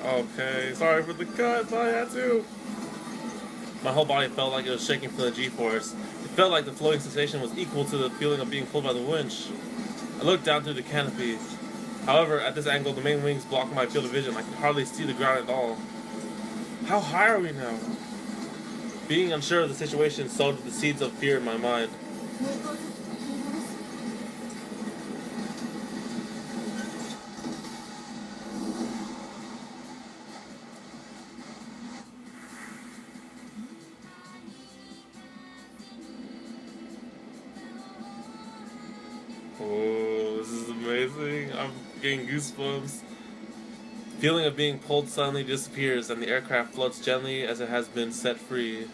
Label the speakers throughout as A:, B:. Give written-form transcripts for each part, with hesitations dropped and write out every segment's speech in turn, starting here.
A: Okay, sorry for the cut, I had to. My whole body felt like it was shaking from the G-force. It felt like the floating sensation was equal to the feeling of being pulled by the winch. I looked down through the canopy. However, at this angle, the main wings blocked my field of vision. I could hardly see the ground at all. How high are we now? Being unsure of the situation sowed the seeds of fear in my mind. Oh, this is amazing. I'm getting goosebumps. The feeling of being pulled suddenly disappears and the aircraft floats gently as it has been set free.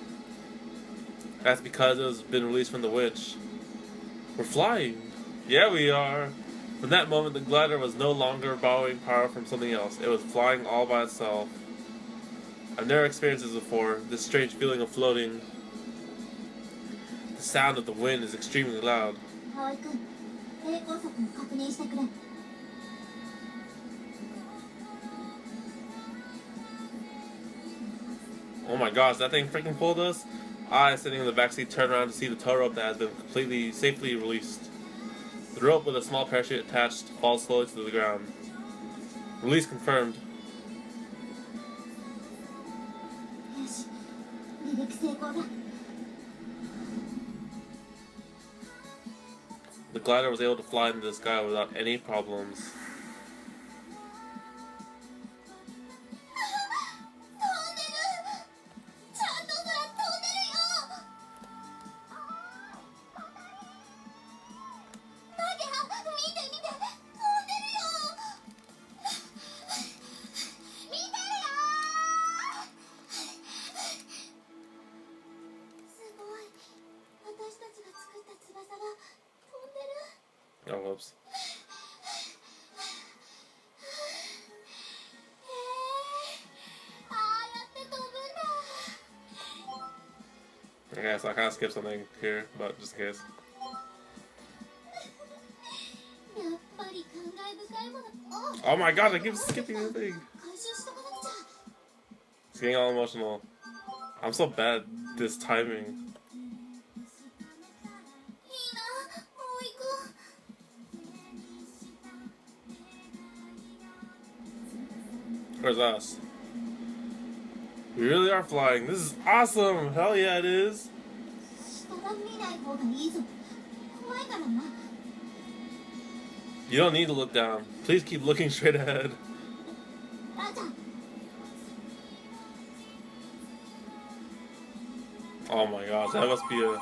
A: That's because it has been released from the winch. We're flying. Yeah, we are. From that moment, the glider was no longer borrowing power from something else. It was flying all by itself. I've never experienced this before, this strange feeling of floating. The sound of the wind is extremely loud. Oh my gosh, that thing freaking pulled us? I, sitting in the backseat, turned around to see the tow rope that has been completely, safely released. The rope with a small parachute attached falls slowly to the ground. Release confirmed. The glider was able to fly into the sky without any problems. Oh, whoops. Okay, so I kind of skipped something here, but just in case. Oh my god, I keep skipping the thing. It's getting all emotional. I'm so bad at this timing. Where's us? We really are flying. This is awesome! Hell yeah, it is! You don't need to look down. Please keep looking straight ahead. Oh my gosh, that must be a...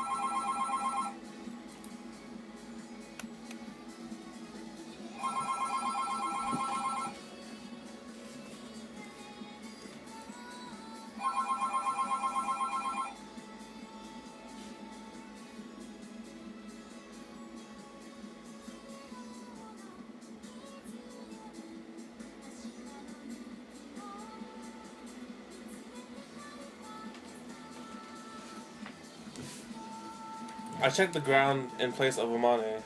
A: I checked the ground in place of Amane.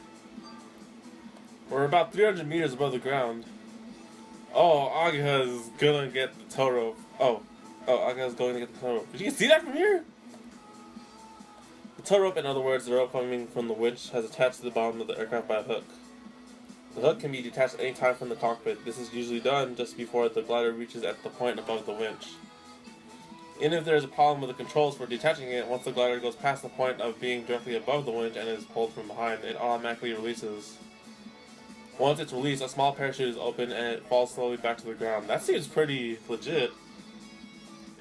A: We're about 300 meters above the ground. Oh, Agha is gonna get the tow rope. Oh, Agha is going to get the tow rope. Did you see that from here? The tow rope, in other words, the rope coming from the winch, has attached to the bottom of the aircraft by a hook. The hook can be detached at any time from the cockpit. This is usually done just before the glider reaches at the point above the winch. Even if there is a problem with the controls for detaching it, once the glider goes past the point of being directly above the winch and is pulled from behind, it automatically releases. Once it's released, a small parachute is opened and it falls slowly back to the ground. That seems pretty legit.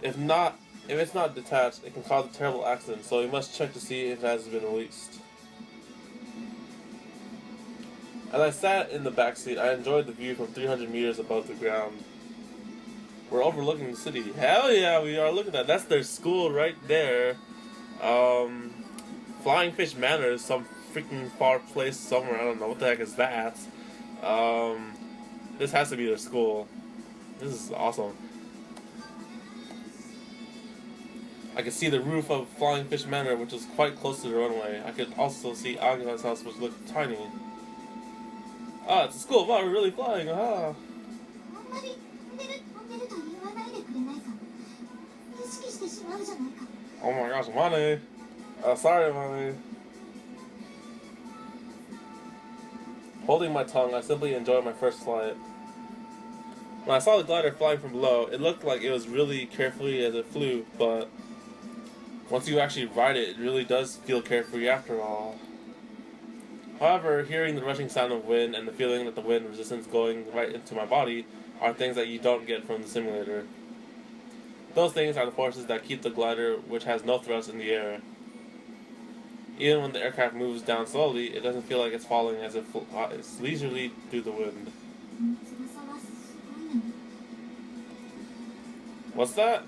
A: If it's not detached, it can cause a terrible accident, so we must check to see if it has been released. As I sat in the backseat, I enjoyed the view from 300 meters above the ground. We're overlooking the city. Hell yeah, we are. Look at that. That's their school right there. Flying Fish Manor is some freaking far place somewhere. I don't know what the heck is that. This has to be their school. This is awesome. I could see the roof of Flying Fish Manor, which is quite close to the runway. I could also see Agha's house, which looked tiny. Ah, it's a school. Wow, we're really flying. Aha. Oh my gosh, Money. Sorry, Money. Holding my tongue, I simply enjoyed my first flight. When I saw the glider flying from below, it looked like it was really carefully as it flew, but once you actually ride it, it really does feel carefree after all. However, hearing the rushing sound of wind and the feeling that the wind resistance going right into my body are things that you don't get from the simulator. Those things are the forces that keep the glider, which has no thrust, in the air. Even when the aircraft moves down slowly, it doesn't feel like it's falling as it flies leisurely through the wind. What's that?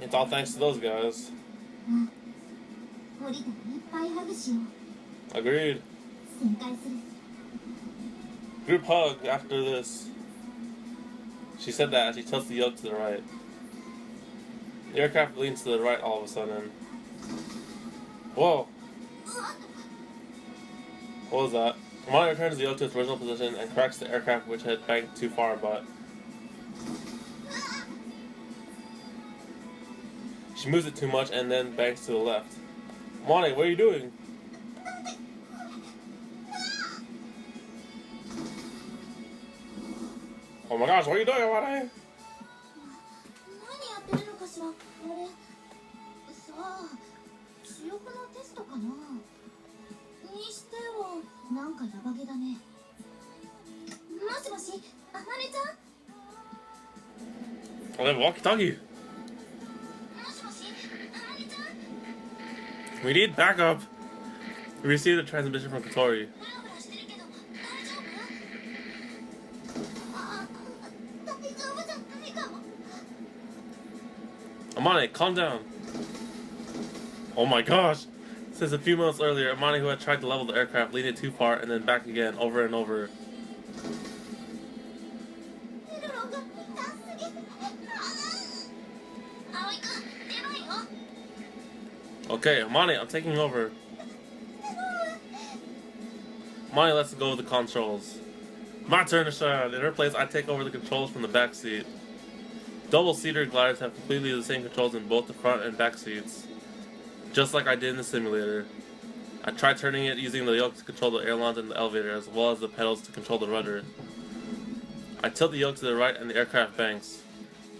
A: It's all thanks to those guys. Agreed. Group hug after this. She said that as she tilts the yoke to the right. The aircraft leans to the right all of a sudden. Whoa! What was that? Amani returns the yoke to its original position and corrects the aircraft which had banked too far, but she moves it too much and then banks to the left. Amani, what are you doing? Oh my gosh, what are you doing, Amani? Oh, they have a walkie-talkie. We need backup. We received a transmission from Katori. Amani, calm down. Oh my gosh. Since a few months earlier, Amani, who had tried to level the aircraft, leaned it too far and then back again, over and over. Okay, Amani, I'm taking over. Amani lets go of the controls. My turn to shine. In her place, I take over the controls from the back seat. Double-seater gliders have completely the same controls in both the front and back seats, just like I did in the simulator. I tried turning it using the yoke to control the ailerons and the elevator, as well as the pedals to control the rudder. I tilt the yoke to the right and the aircraft banks.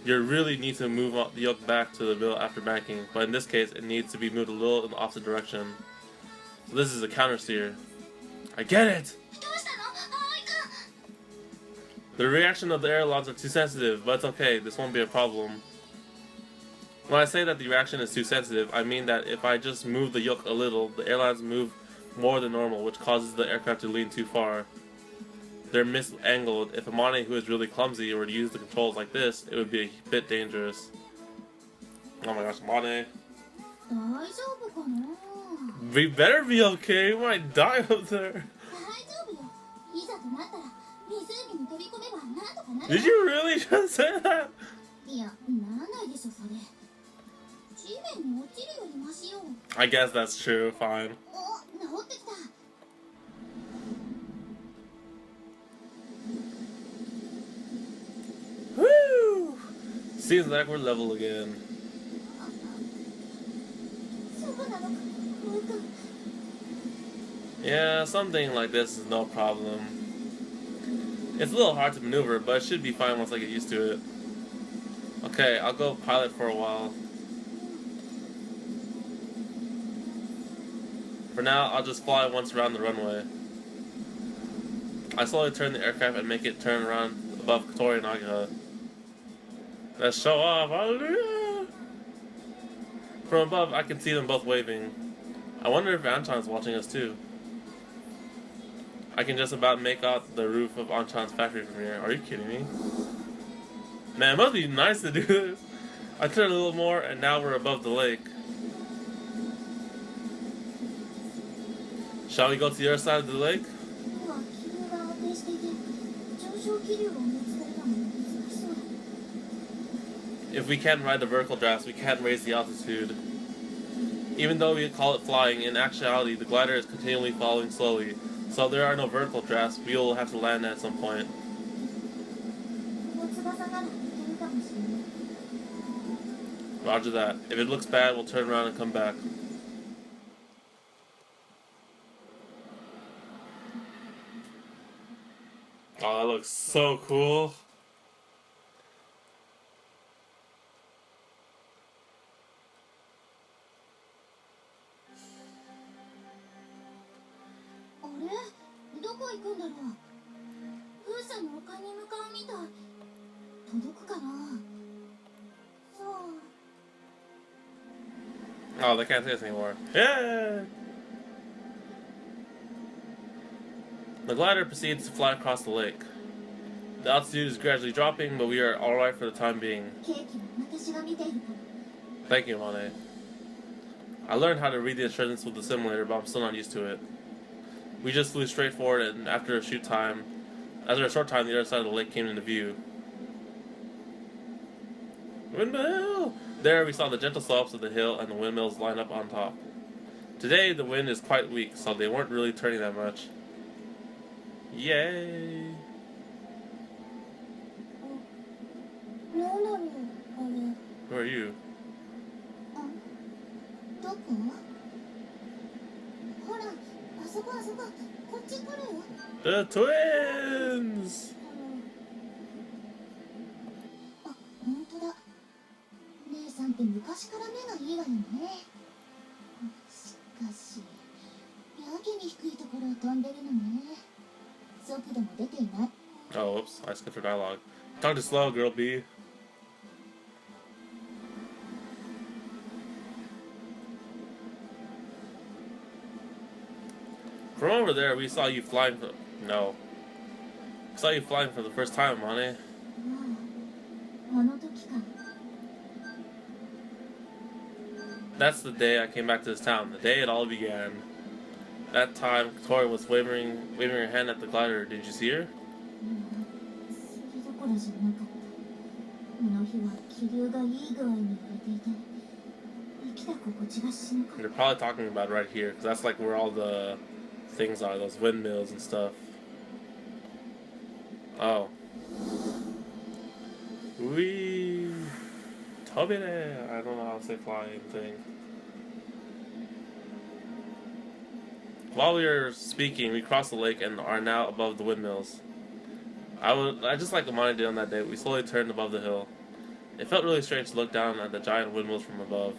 A: You really need to move the yoke back to the middle after banking, but in this case it needs to be moved a little in the opposite direction. So this is a countersteer. I get it! The reaction of the ailerons are too sensitive, but it's okay, this won't be a problem. When I say that the reaction is too sensitive, I mean that if I just move the yoke a little, the airlines move more than normal, which causes the aircraft to lean too far. They're misangled. If Amani, who is really clumsy, were to use the controls like this, it would be a bit dangerous. Oh my gosh, Amani. We better be okay, we might die up there. Did you really just say that? I guess that's true, fine. Woo! Seems like we're level again. Yeah, something like this is no problem. It's a little hard to maneuver, but it should be fine once I get used to it. Okay, I'll go pilot for a while. For now, I'll just fly once around the runway. I slowly turn the aircraft and make it turn around above Katori and Agiha. Let's show off! Hallelujah! From above, I can see them both waving. I wonder if Anton's watching us too. I can just about make out the roof of Anton's factory from here. Are you kidding me? Man, it must be nice to do this. I turned a little more, and now we're above the lake. Shall we go to the other side of the lake? If we can't ride the vertical drafts, we can't raise the altitude. Even though we call it flying, in actuality, the glider is continually falling slowly, So there are no vertical drafts. We'll have to land at some point. Roger that. If it looks bad, we'll turn around and come back. Oh, that looks so cool. Oh, they can't see us anymore. Yeah! The glider proceeds to fly across the lake. The altitude is gradually dropping, but we are alright for the time being. Thank you, Mane. I learned how to read the instructions with the simulator, but I'm still not used to it. We just flew straight forward, and after a short time, the other side of the lake came into view. Windmill! There we saw the gentle slopes of the hill and the windmills lined up on top. Today the wind is quite weak, so they weren't really turning that much. Yay! Who are you? The twins! Oh, whoops, I skipped her dialogue. Talk too slow, girl B. From over there, we saw you flying for... No. We saw you flying for the first time, Mane. That's the day I came back to this town, the day it all began. That time, Tori was waving her hand at the glider. Did you see her? They're probably talking about it right here, because that's like where all the things are, those windmills and stuff. Oh. Wee. Tobire. I don't know how to say flying thing. While we were speaking, we crossed the lake and are now above the windmills. I just like Amani did on that day. We slowly turned above the hill. It felt really strange to look down at the giant windmills from above.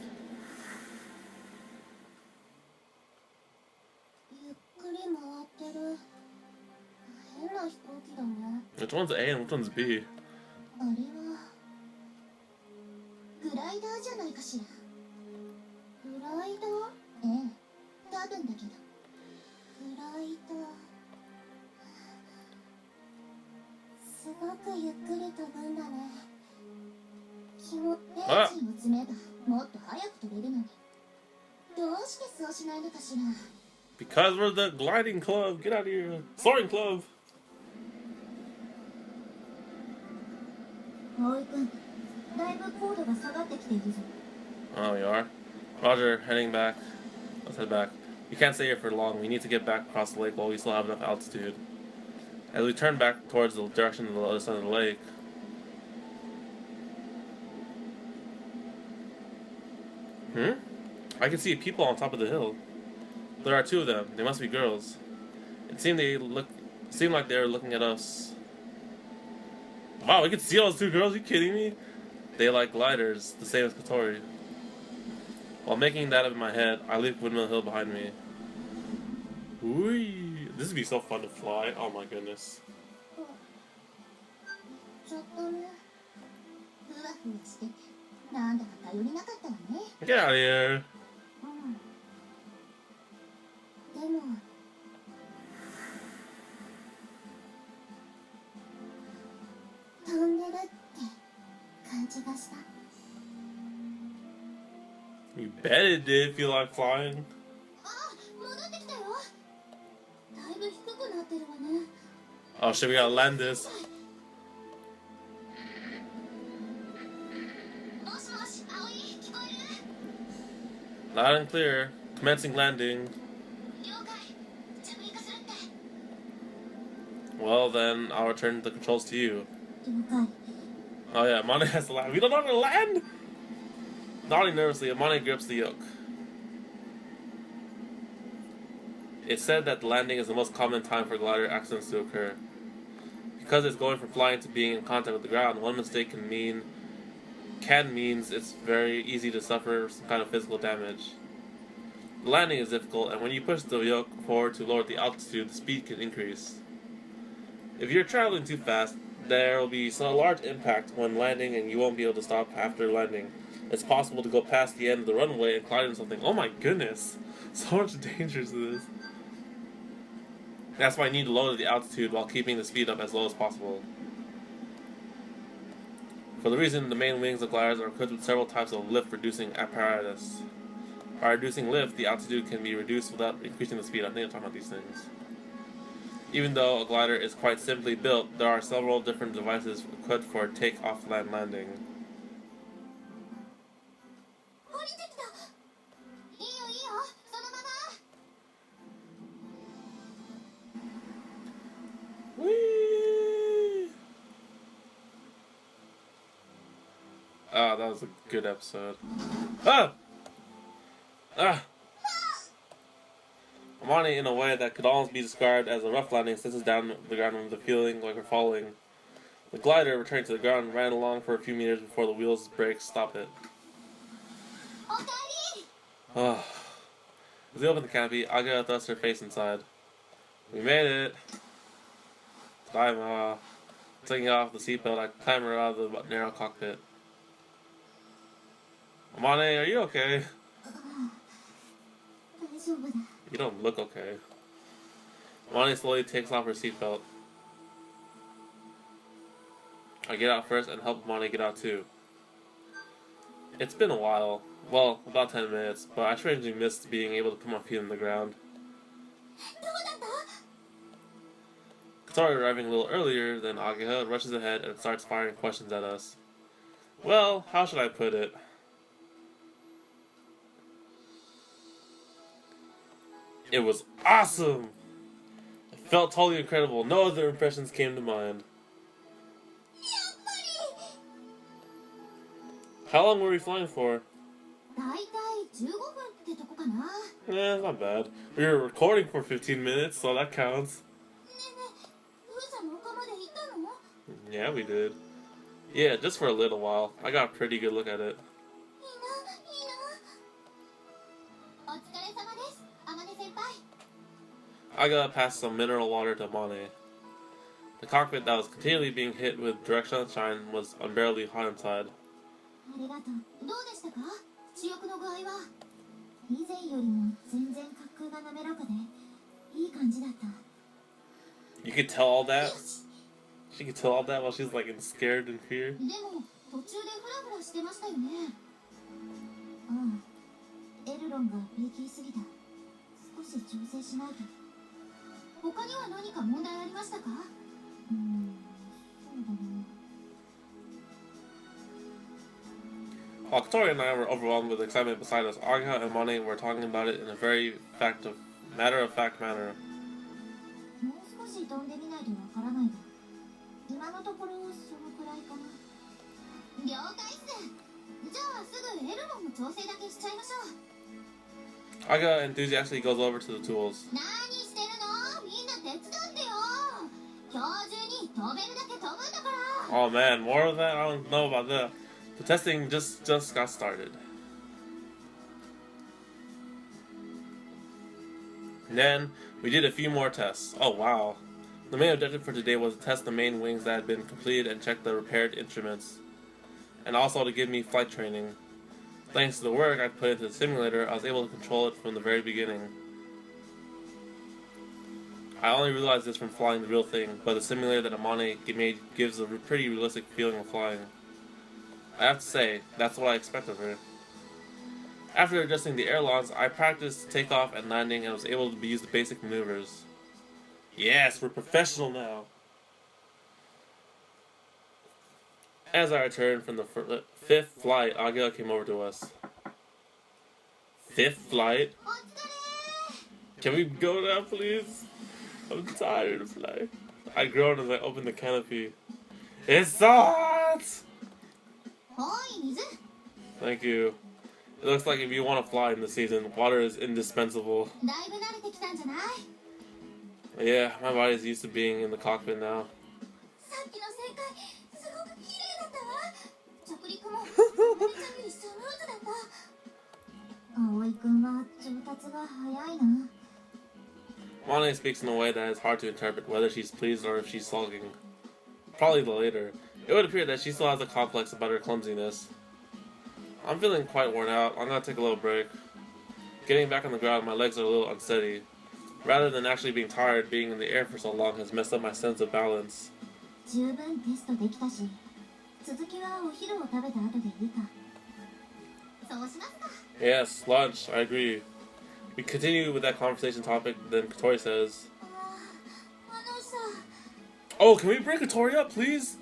A: Which one's A and which one's B? Ah. Because we're the gliding club. Get out of here. Soaring club. Oh, you are? Roger, heading back. Let's head back. We can't stay here for long. We need to get back across the lake while we still have enough altitude. As we turn back towards the direction of the other side of the lake. I can see people on top of the hill. There are two of them. They must be girls. It seemed like they were looking at us. Wow, we can see those two girls? Are you kidding me? They like gliders, the same as Katori. While making that up in my head, I leave Windmill Hill behind me. Whee! This would be so fun to fly. Oh my goodness. Get out of here. You bet it did feel like flying. Oh shit, we gotta land this. Loud and clear. Commencing landing. Well, then I'll return the controls to you.
B: 了解。
A: Oh yeah, Amane has to land. We don't know how to land! Nodding nervously, Amane grips the yoke. It's said that the landing is the most common time for glider accidents to occur. Because it's going from flying to being in contact with the ground, one mistake means it's very easy to suffer some kind of physical damage. The landing is difficult, and when you push the yoke forward to lower the altitude, the speed can increase. If you're traveling too fast, there will be a large impact when landing, and you won't be able to stop after landing. It's possible to go past the end of the runway and collide into something. Oh my goodness! So much danger to this. That's why you need to lower the altitude while keeping the speed up as low as possible. For the reason, the main wings of gliders are equipped with several types of lift-reducing apparatus. By reducing lift, the altitude can be reduced without increasing the speed. I think I'm talking about these things. Even though a glider is quite simply built, there are several different devices equipped for take-off land landing.
B: 降りてきた。いいよいいよ、そのまま。
A: Whee! Ah, that was a good episode. Ah! Ah! Amani, in a way that could almost be described as a rough landing, sits down the ground with a feeling like we're falling. The glider, returning to the ground, ran along for a few meters before the wheels' brakes stopped it. Ah. As we opened the canopy, Aga thrust her face inside. We made it! I'm taking off the seatbelt, I clambered out of the narrow cockpit. Amane, are you okay?
B: 大丈夫だ。
A: You don't look okay. Amane slowly takes off her seatbelt. I get out first and help Amane get out too. It's been a while. Well, about 10 minutes, but I strangely missed being able to put my feet on the ground.
B: どうだった？
A: Katori arriving a little earlier than Ageha rushes ahead and starts firing questions at us. Well, how should I put it? It was awesome! It felt totally incredible. No other impressions came to mind.
B: やっぱり。
A: How long were we flying for?
B: だいたい15分ってとこかな。ね
A: It's not bad. We were recording for 15 minutes, so that counts.
B: えねえ、風車の丘まで行ったの？
A: Yeah, we did. Yeah, just for a little while. I got a pretty good look at it.
B: いいな、いいな。お疲れ様です、天音先輩。
A: I got past some mineral water to Mane. The cockpit that was continually being hit with direct sunshine was unbearably hot inside.
B: ありがとう。どうでしたか？視力の具合は。以前よりも全然滑空が滑らかでいい感じだった。
A: You could tell all that? She could tell all that while she's like scared and fear?
B: でも途中でフラフラしてましたよね。うん。エルロンがピーキーすぎた。少し調整しないと。他には何か問題ありましたか？そうだな。
A: While Katori and I were overwhelmed with excitement beside us, Agha and Mane were talking about it in a very matter-of-fact manner.
B: もう少し飛んでみないとわからないが、今のところそのくらいかな。了解っす。じゃあすぐエルロンの調整だけしちゃいましょう。
A: Agha enthusiastically goes over to the tools.
B: 何してるの？みんな手伝ってよ。今日中に飛べるだけ飛ぶんだから。
A: Oh man, more of that? I don't know about that. The testing just got started. Then, we did a few more tests. Oh wow. The main objective for today was to test the main wings that had been completed and check the repaired instruments. And also to give me flight training. Thanks to the work I put into the simulator, I was able to control it from the very beginning. I only realized this from flying the real thing, but the simulator that Amane made gives a pretty realistic feeling of flying. I have to say, that's what I expect of her. After adjusting the ailerons, I practiced takeoff and landing and was able to use the basic maneuvers. Yes, we're professional now! As I returned from the fifth flight, Agha came over to us. Fifth flight? Can we go now, please? I'm tired of flying. I groaned as I opened the canopy. It's so hot!
B: おい、水。
A: Thank you. It looks like if you want to fly in this season, water is indispensable.
B: だいぶ慣れてきたんじゃない？
A: Yeah, my body's used to being in the cockpit now.
B: さっきの旋回、すごく綺麗だったわ。着陸も、めちゃめちゃにスムーズだった。葵くんは上達が早いな。
A: Mane speaks in a way that is hard to interpret whether she's pleased or if she's sulking. Probably the later. It would appear that she still has a complex about her clumsiness. I'm feeling quite worn out. I'm gonna take a little break. Getting back on the ground, my legs are a little unsteady. Rather than actually being tired, being in the air for so long has messed up my sense of balance.
B: 十分テストできたし、続きはお昼を食べた後でいいか。そうしますか。
A: Yes, lunch. I agree. We continue with that conversation topic, then Katori says,
B: あのさ。
A: Oh, can we bring Katori up, please?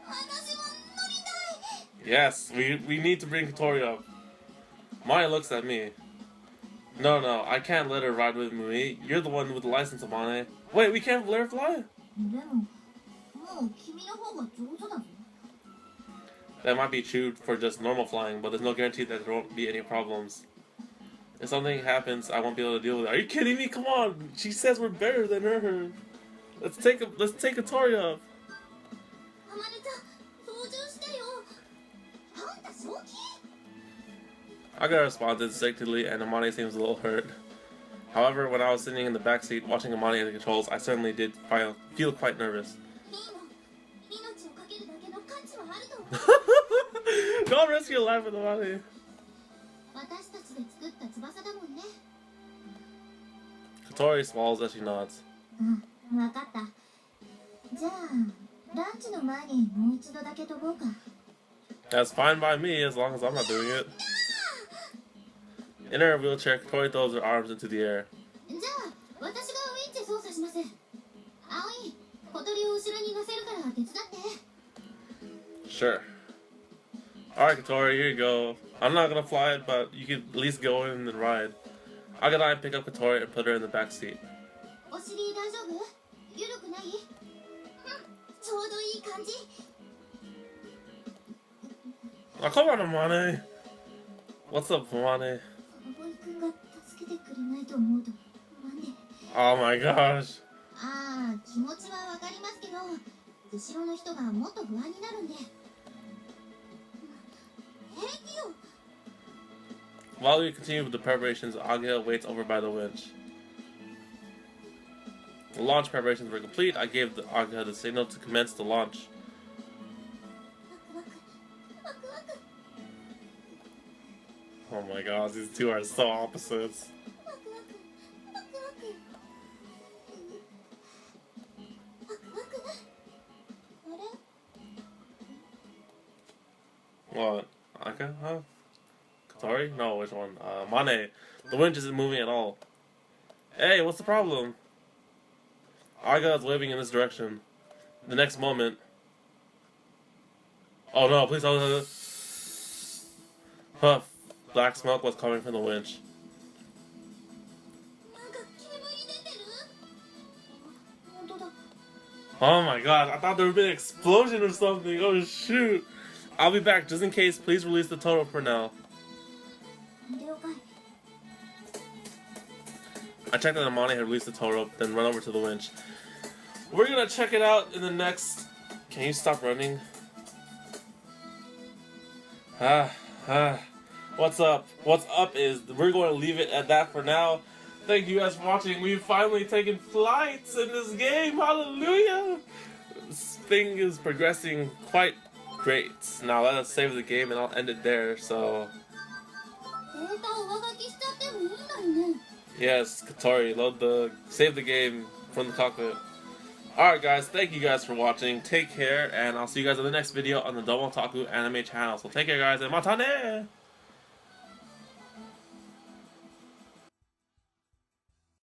B: 私も乗りたい。
A: Yes, we need to bring Katori up. Maya looks at me. No, I can't let her ride with me. You're the one with the license, Amane. Wait, we can't let her fly?
B: でも、もう君の方が上手だぞ。
A: That might be true for just normal flying, but there's no guarantee that there won't be any problems. If something happens, I won't be able to deal with it. Are you kidding me? Come on! She says we're better than her. Let's take Katori up.
B: あまねちゃん、操縦してよ。あんた正気？
A: I got responded instinctively, and Amane seems a little hurt. However, when I was sitting in the backseat watching Amane at the controls, I certainly did feel quite nervous. Don't risk your life with Amane.
B: 私たちで作った翼だもんね。
A: Katori swallows as she nods.
B: うん、わかった。じゃあ、ランチの前にもう一度だけ飛ぼうか。
A: That's fine by me as long as I'm not doing it. In her wheelchair, Katori throws her arms into the air.
B: じゃあ、私がウィンチ操作します。葵、小鳥を後ろに乗せるから手伝って。
A: Sure. Alright, Katori, here you go. I'm not gonna fly it, but you can at least go in and ride. I'll get on and pick up Katori and put her in the back seat.
B: お尻大丈夫？緩くない？うん、ちょうどいい感じ。
A: Oh, come on, Amane. What's up, Amane?
B: 葵くんが助けてくれないと思うと不安で。
A: Oh my gosh.
B: ああ、気持ちはわかりますけど、後ろの人がもっと不安になるんで。平気よ。
A: While we continue with the preparations, Agha waits over by the winch. The launch preparations were complete. I gave Agha the signal to commence the launch.
B: ワクワク。
A: Oh my gosh, these two are so opposites.
B: ワクワク。ワクワク。ワクワク。あれ？
A: What? Agha? Huh? Katori? No, which one? Mane. The winch isn't moving at all. Hey, what's the problem? Agha is waving in this direction. The next moment... Oh no, please don't... Puff. Black smoke was coming from the winch.
B: なんか煙出てる？本当だ。
A: Oh my god, I thought there would be an explosion or something. Oh shoot. I'll be back just in case. Please release the total for now.
B: 了解。
A: I checked that Amane had released the tow rope, then run over to the winch. We're gonna check it out in the next... Can you stop running? What's up? What's up is we're going to leave it at that for now. Thank you guys for watching. We've finally taken flights in this game. Hallelujah! This thing is progressing quite great. Now let us save the game and I'll end it there, so...
B: データを上書きしちゃってもいいのにね。
A: Yes, Katori, save the game from the cockpit. Alright guys, thank you guys for watching. Take care, and I'll see you guys in the next video on the Domo Anime channel. So take care guys, and matane!